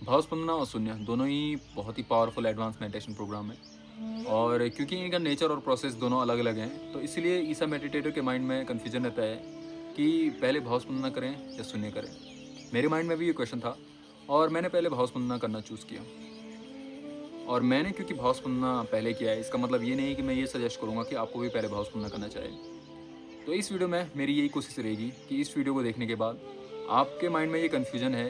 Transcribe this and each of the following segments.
भावस्पंदना और शून्य दोनों ही बहुत ही पावरफुल एडवांस मेडिटेशन प्रोग्राम है। और क्योंकि इनका नेचर और प्रोसेस दोनों अलग अलग हैं, तो इसलिए ईसा मेडिटेटर के माइंड में कन्फ्यूजन रहता है कि पहले भावस्पंदना करें या शून्य करें। मेरे माइंड में भी ये क्वेश्चन था और मैंने पहले भावस्पंदना करना चूज़ किया। और मैंने क्योंकि भावस्पंदना पहले किया है, इसका मतलब ये नहीं कि मैं ये सजेस्ट करूँगा कि आपको भी पहले भावस्पंदना करना चाहिए। तो इस वीडियो में मेरी यही कोशिश रहेगी कि इस वीडियो को देखने के बाद आपके माइंड में ये कन्फ्यूजन है,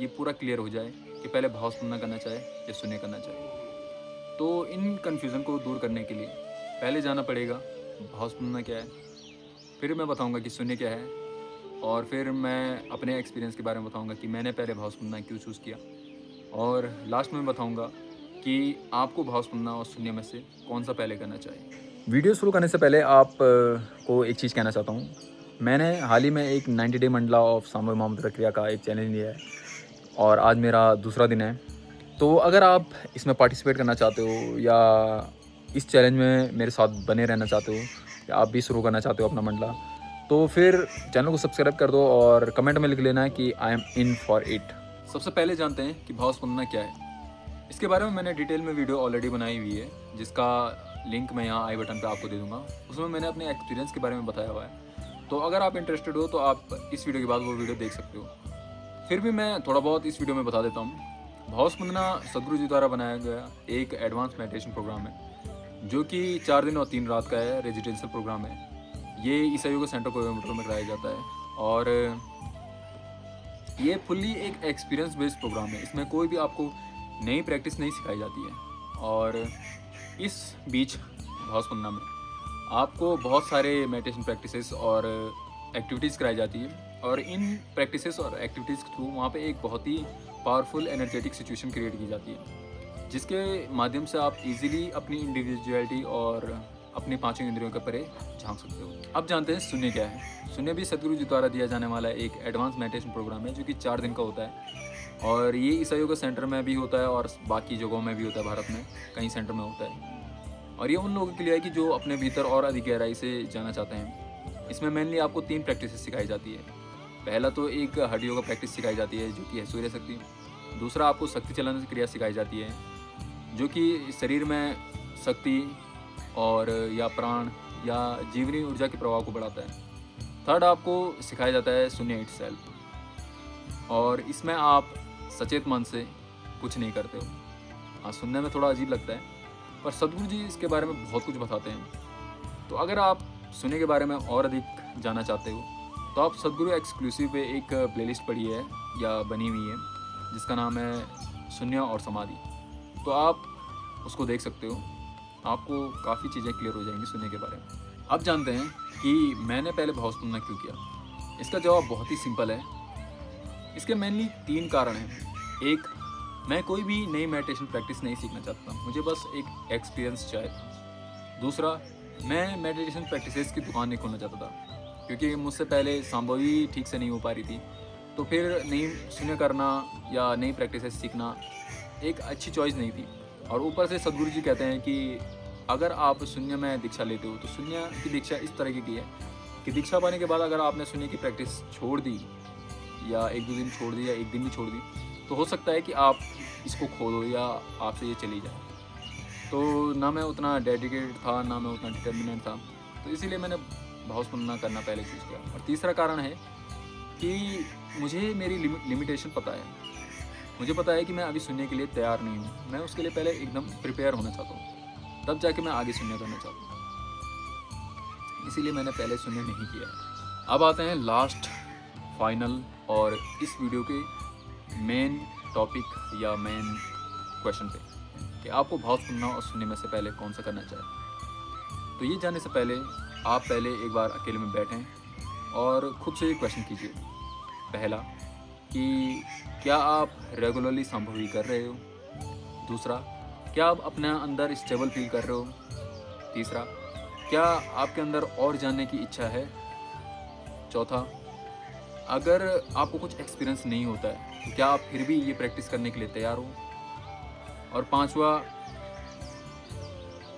ये पूरा क्लियर हो जाए कि पहले भावस्पंदना करना चाहिए या शून्य करना चाहिए। तो इन कन्फ्यूज़न को दूर करने के लिए पहले जाना पड़ेगा भावस्पंदना क्या है, फिर मैं बताऊंगा कि शून्य क्या है, और फिर मैं अपने एक्सपीरियंस के बारे में बताऊंगा कि मैंने पहले भावस्पंदना क्यों चूज़ किया, और लास्ट में बताऊंगा कि आपको भावस्पंदना और शून्य में से कौन सा पहले करना चाहिए। वीडियो शुरू करने से पहले को एक चीज़ कहना चाहता हूँ। मैंने हाल ही में एक 90 डे मंडला ऑफ सांभव महामंत्र प्रक्रिया का एक चैलेंज लिया है और आज मेरा दूसरा दिन है। तो अगर आप इसमें पार्टिसिपेट करना चाहते हो या इस चैलेंज में मेरे साथ बने रहना चाहते हो या आप भी शुरू करना चाहते हो अपना मंडला, तो फिर चैनल को सब्सक्राइब कर दो और कमेंट में लिख लेना है कि I am in for it. सबसे पहले जानते हैं कि भावस्पंदना क्या है। इसके बारे में मैंने डिटेल में वीडियो ऑलरेडी बनाई हुई है, जिसका लिंक मैं यहाँ आई बटन पे आपको दे दूँगा। उसमें मैंने अपने एक्सपीरियंस के बारे में बताया हुआ है, तो अगर आप इंटरेस्टेड हो तो आप इस वीडियो के बाद वो वीडियो देख सकते हो। फिर भी मैं थोड़ा बहुत इस वीडियो में बता देता हूँ। भावस्पंदना सदगुरु जी द्वारा बनाया गया एक एडवांस मेडिटेशन प्रोग्राम है, जो कि 4 दिन और 3 रात का है, रेजिडेंशियल प्रोग्राम है। ये ईसा योगा सेंटर कोयम्बटूर में कराया जाता है और ये फुल्ली एक एक्सपीरियंस बेस्ड प्रोग्राम है। इसमें कोई भी आपको नई प्रैक्टिस नहीं सिखाई जाती है। और इस बीच भावस्पंदना में आपको बहुत सारे मेडिटेशन प्रैक्टिसेस और एक्टिविटीज़ कराई जाती है, और इन प्रैक्टिसेस और एक्टिविटीज़ के थ्रू वहाँ पे एक बहुत ही पावरफुल एनर्जेटिक सिचुएशन क्रिएट की जाती है, जिसके माध्यम से आप इजीली अपनी इंडिविजुअलिटी और अपनी पांचों इंद्रियों के परे झांक सकते हो। अब जानते हैं शून्य क्या है। शून्य भी सदगुरु जी द्वारा दिया जाने वाला एक एडवांस मेडिटेशन प्रोग्राम है, जो कि 4 दिन का होता है और ये ईसा योगा सेंटर में भी होता है और बाकी जगहों में भी होता है। भारत में कई सेंटर में होता है और ये उन लोगों के लिए है कि जो अपने भीतर और अधिक गहराई से जाना चाहते हैं। इसमें मेनली आपको 3 प्रैक्टिस सिखाई जाती है। पहला तो एक हड्डियों का प्रैक्टिस सिखाई जाती है, जो कि है सूर्य शक्ति। दूसरा आपको शक्ति चलन की क्रिया सिखाई जाती है, जो कि शरीर में शक्ति और या प्राण या जीवनी ऊर्जा के प्रभाव को बढ़ाता है। थर्ड आपको सिखाया जाता है शून्य इटसेल्फ, और इसमें आप सचेत मन से कुछ नहीं करते हो। हाँ, सुनने में थोड़ा अजीब लगता है, पर सदगुरु जी इसके बारे में बहुत कुछ बताते हैं। तो अगर आप शून्य के बारे में और अधिक जानना चाहते हो तो आप सदगुरु एक्सक्लूसिव पे एक प्लेलिस्ट पड़ी है या बनी हुई है, जिसका नाम है शून्य और समाधि। तो आप उसको देख सकते हो, आपको काफ़ी चीज़ें क्लियर हो जाएंगी शून्य के बारे में। अब जानते हैं कि मैंने पहले भावस्पंदना क्यों किया। इसका जवाब बहुत ही सिंपल है। इसके मेनली 3 कारण हैं। एक, मैं कोई भी नई मेडिटेशन प्रैक्टिस नहीं सीखना चाहता, मुझे बस एक एक्सपीरियंस चाहिए था। दूसरा, मैं मेडिटेशन प्रैक्टिसेस की दुकान नहीं खोलना चाहता था, क्योंकि मुझसे पहले संभव ही ठीक से नहीं हो पा रही थी। तो फिर नई शून्य करना या नई प्रैक्टिसेस सीखना एक अच्छी चॉइस नहीं थी। और ऊपर से सदगुरु जी कहते हैं कि अगर आप शून्य में दीक्षा लेते हो तो शून्य की दीक्षा इस तरीके की है कि दीक्षा पाने के बाद अगर आपने शून्य की प्रैक्टिस छोड़ दी या 1-2 दिन छोड़ दी या 1 दिन भी छोड़ दी, तो हो सकता है कि आप इसको खो दो या आपसे ये चली जाए। तो ना मैं उतना डेडिकेटेड था, ना मैं उतना डिटर्मिनेंट था, तो इसीलिए मैंने भावस्पंदना करना पहले चूज़ किया। और तीसरा कारण है कि मुझे मेरी लिमिटेशन पता है। मुझे पता है कि मैं अभी सुनने के लिए तैयार नहीं हूँ। मैं उसके लिए पहले एकदम प्रिपेयर होना चाहता हूँ, तब जाके मैं आगे सुनने करना चाहता हूँ। इसीलिए मैंने पहले सुनने नहीं किया है। अब आते हैं लास्ट, फाइनल और इस वीडियो के मेन टॉपिक या मेन क्वेश्चन पे, कि आपको भावस्पंदना और सुनने में से पहले कौन सा करना चाहिए। तो ये जानने से पहले आप पहले एक बार अकेले में बैठें और खुद से ये क्वेश्चन कीजिए। पहला, कि क्या आप रेगुलरली संभवी कर रहे हो। दूसरा, क्या आप अपने अंदर स्टेबल फील कर रहे हो। तीसरा, क्या आपके अंदर और जानने की इच्छा है। चौथा, अगर आपको कुछ एक्सपीरियंस नहीं होता है तो क्या आप फिर भी ये प्रैक्टिस करने के लिए तैयार हो। और पांचवा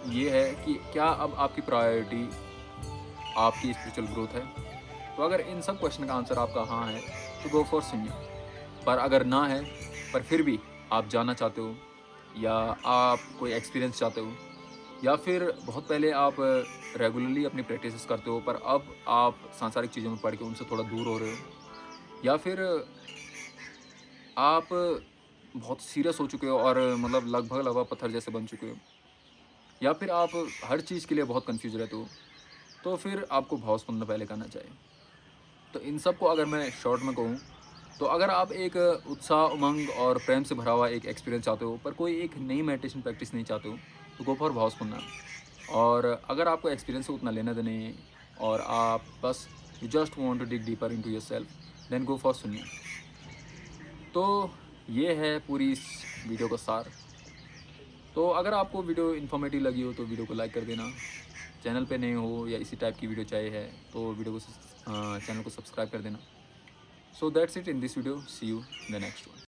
ये है कि क्या अब आपकी प्रायोरिटी आपकी स्पिरिचुअल ग्रोथ है। तो अगर इन सब क्वेश्चन का आंसर आपका हाँ है तो गो फॉर शून्य, पर अगर ना है पर फिर भी आप जानना चाहते हो, या आप कोई एक्सपीरियंस चाहते हो, या फिर बहुत पहले आप रेगुलरली अपनी प्रैक्टिसेस करते हो पर अब आप सांसारिक चीज़ों में पड़ के उनसे थोड़ा दूर हो रहे हो, या फिर आप बहुत सीरियस हो चुके हो और मतलब लगभग लगभग पत्थर जैसे बन चुके हो, या फिर आप हर चीज़ के लिए बहुत कंफ्यूज रहते हो, तो फिर आपको भाव स्पंदन पहले करना चाहिए। तो इन सब को अगर मैं शॉर्ट में कहूँ, तो अगर आप एक उत्साह, उमंग और प्रेम से भरा हुआ एक एक्सपीरियंस चाहते हो, पर कोई एक नई मेडिटेशन प्रैक्टिस नहीं चाहते हो, तो गो फॉर भाव स्पंदन। और अगर आपको एक्सपीरियंस से उतना लेना देना नहीं है और आप बस you just want to dig deeper into yourself, then go for शून्य। तो ये है पूरी इस वीडियो का सार। तो अगर आपको वीडियो इन्फॉर्मेटिव लगी हो तो वीडियो को लाइक कर देना। चैनल पे नए हो या इसी टाइप की वीडियो चाहिए है तो वीडियो को चैनल को सब्सक्राइब कर देना। So that's it in this video, see you in the next one.